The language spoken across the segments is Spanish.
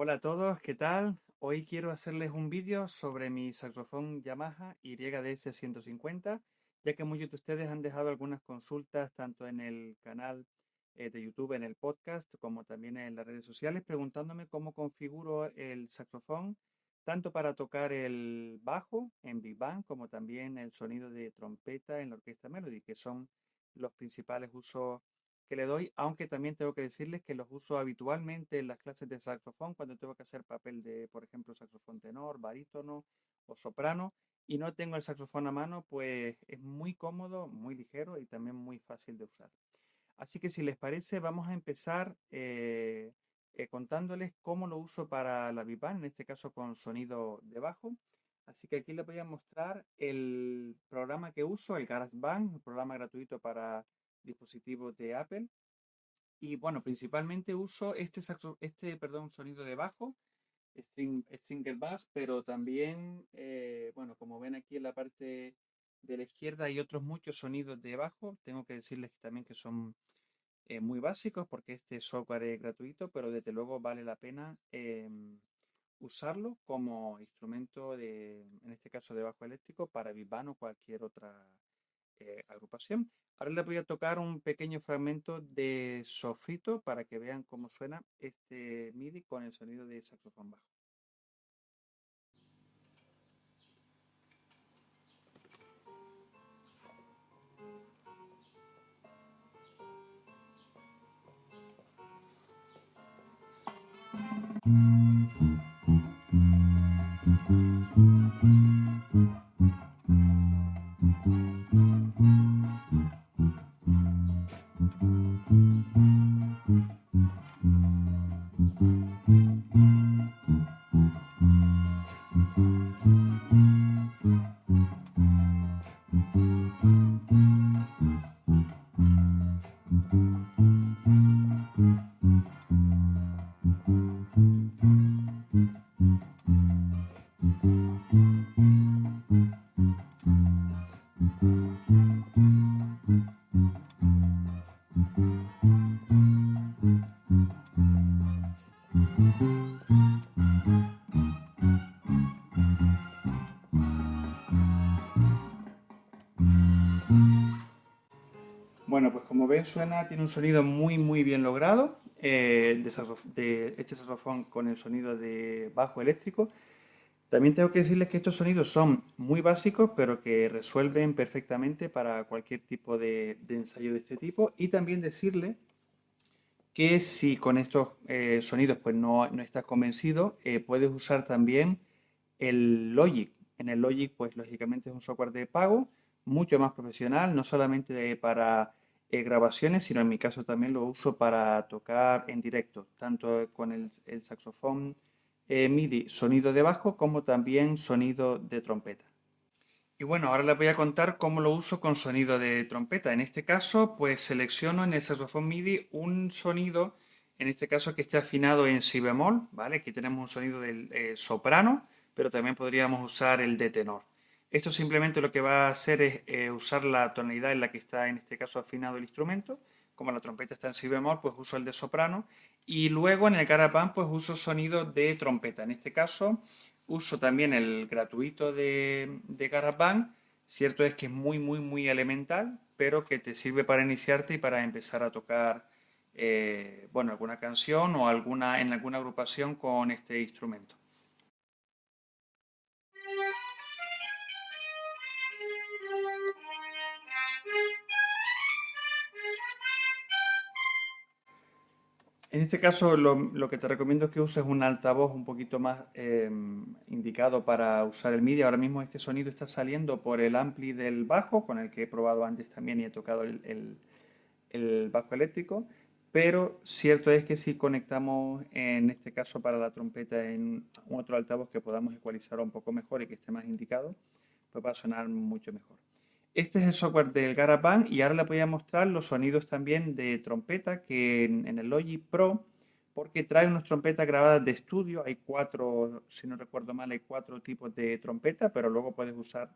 Hola a todos, ¿qué tal? Hoy quiero hacerles un vídeo sobre mi saxofón Yamaha YDS 150, ya que muchos de ustedes han dejado algunas consultas tanto en el canal de YouTube, en el podcast, como también en las redes sociales, preguntándome cómo configuro el saxofón, tanto para tocar el bajo en Big Band, como también el sonido de trompeta en la orquesta Melody, que son los principales usos que le doy, aunque también tengo que decirles que los uso habitualmente en las clases de saxofón cuando tengo que hacer papel de, por ejemplo, saxofón tenor, barítono o soprano y no tengo el saxofón a mano, pues es muy cómodo, muy ligero y también muy fácil de usar. Así que si les parece, vamos a empezar contándoles cómo lo uso para la Big Band, en este caso con sonido de bajo. Así que aquí les voy a mostrar el programa que uso, el GarageBand, un programa gratuito para dispositivos de Apple. Y bueno, principalmente uso perdón, sonido de bajo, Stringer Bass, pero también, bueno, como ven aquí en la parte de la izquierda hay otros muchos sonidos de bajo. Tengo que decirles también que son muy básicos porque este software es gratuito, pero desde luego vale la pena usarlo como instrumento de, en este caso de bajo eléctrico, para Big Band o cualquier otra agrupación. Ahora les voy a tocar un pequeño fragmento de Sofrito para que vean cómo suena este MIDI con el sonido de saxofón bajo. Bueno, pues como ven tiene un sonido muy bien logrado de este saxofón con el sonido de bajo eléctrico. También tengo que decirles que estos sonidos son muy básicos, pero que resuelven perfectamente para cualquier tipo de ensayo de este tipo. Y también decirles que si con estos sonidos pues no estás convencido, puedes usar también el Logic. En el Logic, pues lógicamente es un software de pago, mucho más profesional, no solamente para grabaciones, sino en mi caso también lo uso para tocar en directo, tanto con el saxofón MIDI, sonido de bajo, como también sonido de trompeta. Y bueno, ahora les voy a contar cómo lo uso con sonido de trompeta. En este caso, pues selecciono en el saxofón MIDI un sonido, en este caso que esté afinado en si bemol, ¿vale? Aquí tenemos un sonido del soprano, pero también podríamos usar el de tenor. Esto simplemente lo que va a hacer es usar la tonalidad en la que está, en este caso, afinado el instrumento. Como la trompeta está en si bemol, pues uso el de soprano. Y luego en el GarageBand, pues uso sonido de trompeta. En este caso, uso también el gratuito de GarageBand. Cierto es que es muy elemental, pero que te sirve para iniciarte y para empezar a tocar, bueno, alguna canción o en alguna agrupación con este instrumento. En este caso, lo que te recomiendo es que uses un altavoz un poquito más indicado para usar el MIDI. Ahora mismo este sonido está saliendo por el ampli del bajo, con el que he probado antes también y he tocado el bajo eléctrico, pero cierto es que si conectamos en este caso para la trompeta en un otro altavoz que podamos ecualizar un poco mejor y que esté más indicado, pues va a sonar mucho mejor. Este es el software del GarageBand y ahora les voy a mostrar los sonidos también de trompeta que en el Logic Pro, porque trae unas trompetas grabadas de estudio. Hay cuatro, si no recuerdo mal, hay cuatro tipos de trompeta, pero luego puedes usar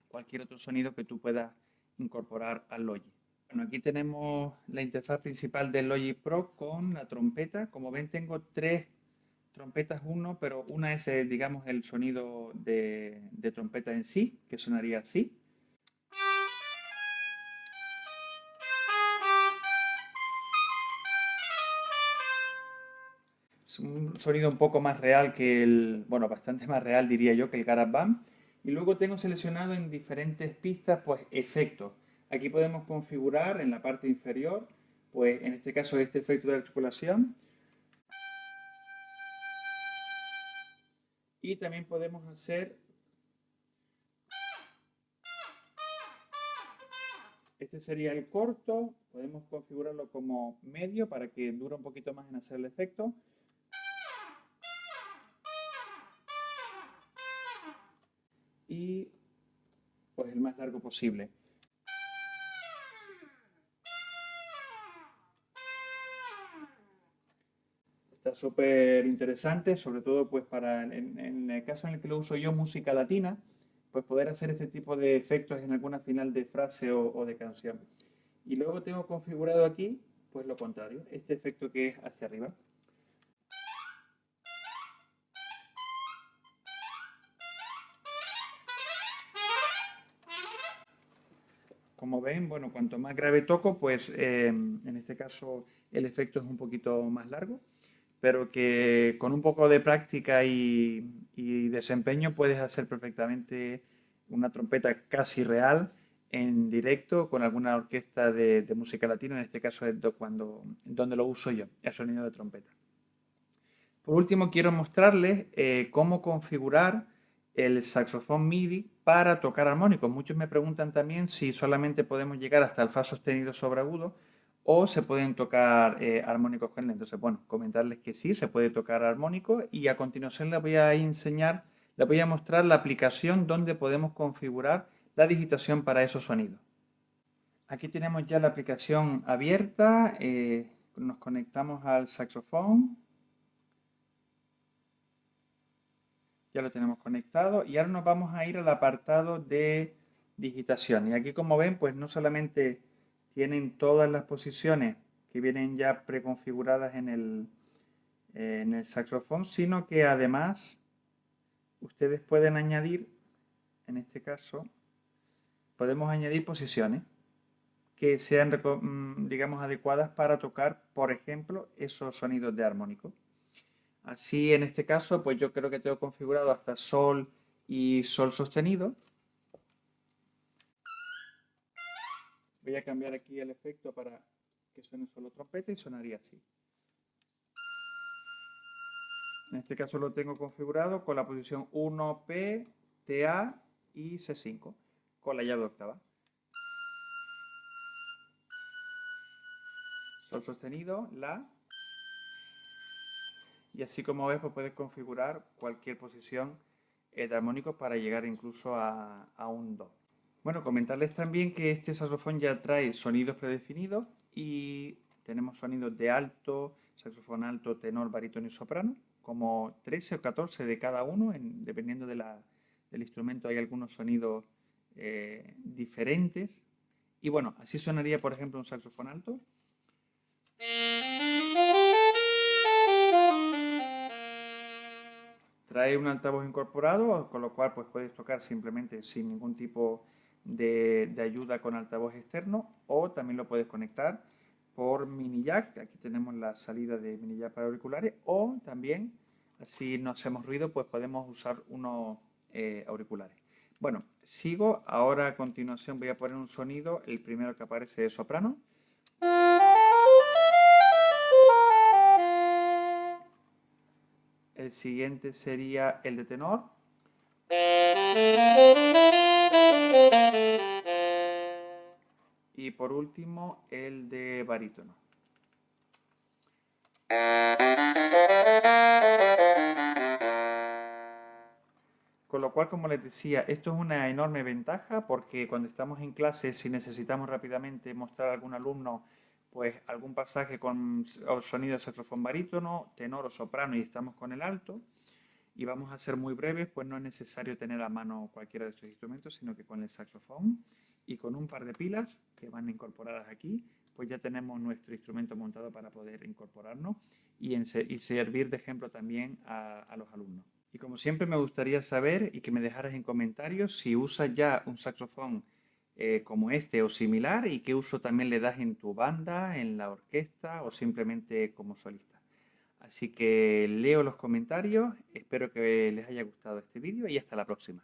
cualquier otro sonido que tú puedas incorporar al Logic. Bueno, aquí tenemos la interfaz principal del Logic Pro con la trompeta. Como ven, tengo tres trompetas uno, pero una es, digamos, el sonido de trompeta en sí, que sonaría así. Es un sonido un poco más real que bueno, bastante más real diría yo que el GarageBand. Y luego tengo seleccionado en diferentes pistas, pues efectos. Aquí podemos configurar en la parte inferior, pues en este caso este efecto de articulación. Y también podemos hacer, este sería el corto, podemos configurarlo como medio para que dure un poquito más en hacer el efecto. Y pues el más largo posible. Está súper interesante, sobre todo pues para, en el caso en el que lo uso yo, música latina, pues poder hacer este tipo de efectos en alguna final de frase o de canción. Y luego tengo configurado aquí, pues lo contrario, este efecto que es hacia arriba. Como ven, bueno, cuanto más grave toco, pues en este caso el efecto es un poquito más largo, pero que con un poco de práctica y desempeño puedes hacer perfectamente una trompeta casi real en directo con alguna orquesta de música latina, en este caso es donde lo uso yo, el sonido de trompeta. Por último, quiero mostrarles cómo configurar el saxofón MIDI para tocar armónicos. Muchos me preguntan también si solamente podemos llegar hasta el fa sostenido sobre agudo o se pueden tocar armónicos con él. Entonces, bueno, comentarles que sí, se puede tocar armónico y a continuación les voy a enseñar, les voy a mostrar la aplicación donde podemos configurar la digitación para esos sonidos. Aquí tenemos ya la aplicación abierta, nos conectamos al saxofón. Ya lo tenemos conectado y ahora nos vamos a ir al apartado de digitación. Y aquí como ven, pues no solamente tienen todas las posiciones que vienen ya preconfiguradas en el saxofón, sino que además ustedes pueden añadir, en este caso, podemos añadir posiciones que sean, digamos, adecuadas para tocar, por ejemplo, esos sonidos de armónico. Así, en este caso, pues yo creo que tengo configurado hasta sol y sol sostenido. Voy a cambiar aquí el efecto para que suene solo trompeta y sonaría así. En este caso lo tengo configurado con la posición 1P, TA y C5, con la llave de octava. Sol sostenido, La. Y así como ves, pues puedes configurar cualquier posición de armónicos para llegar incluso a un Do. Bueno, comentarles también que este saxofón ya trae sonidos predefinidos y tenemos sonidos de alto, saxofón alto, tenor, barítono y soprano, como 13 o 14 de cada uno, dependiendo del instrumento hay algunos sonidos diferentes. Y bueno, así sonaría, por ejemplo, un saxofón alto. Trae un altavoz incorporado, con lo cual pues, puedes tocar simplemente sin ningún tipo de ayuda con altavoz externo o también lo puedes conectar por mini jack. Aquí tenemos la salida de mini jack para auriculares o también, si no hacemos ruido, pues podemos usar unos auriculares. Bueno, sigo. Ahora a continuación voy a poner un sonido, el primero que aparece de soprano. El siguiente sería el de tenor. Y por último, el de barítono. Con lo cual, como les decía, esto es una enorme ventaja porque cuando estamos en clase, si necesitamos rápidamente mostrar a algún alumno pues algún pasaje con sonido de saxofón barítono, tenor o soprano y estamos con el alto y vamos a ser muy breves, pues no es necesario tener a mano cualquiera de estos instrumentos, sino que con el saxofón y con un par de pilas que van incorporadas aquí, pues ya tenemos nuestro instrumento montado para poder incorporarnos y servir de ejemplo también a los alumnos. Y como siempre me gustaría saber y que me dejaras en comentarios si usas ya un saxofón como este o similar y qué uso también le das en tu banda, en la orquesta o simplemente como solista. Así que leo los comentarios, espero que les haya gustado este vídeo y hasta la próxima.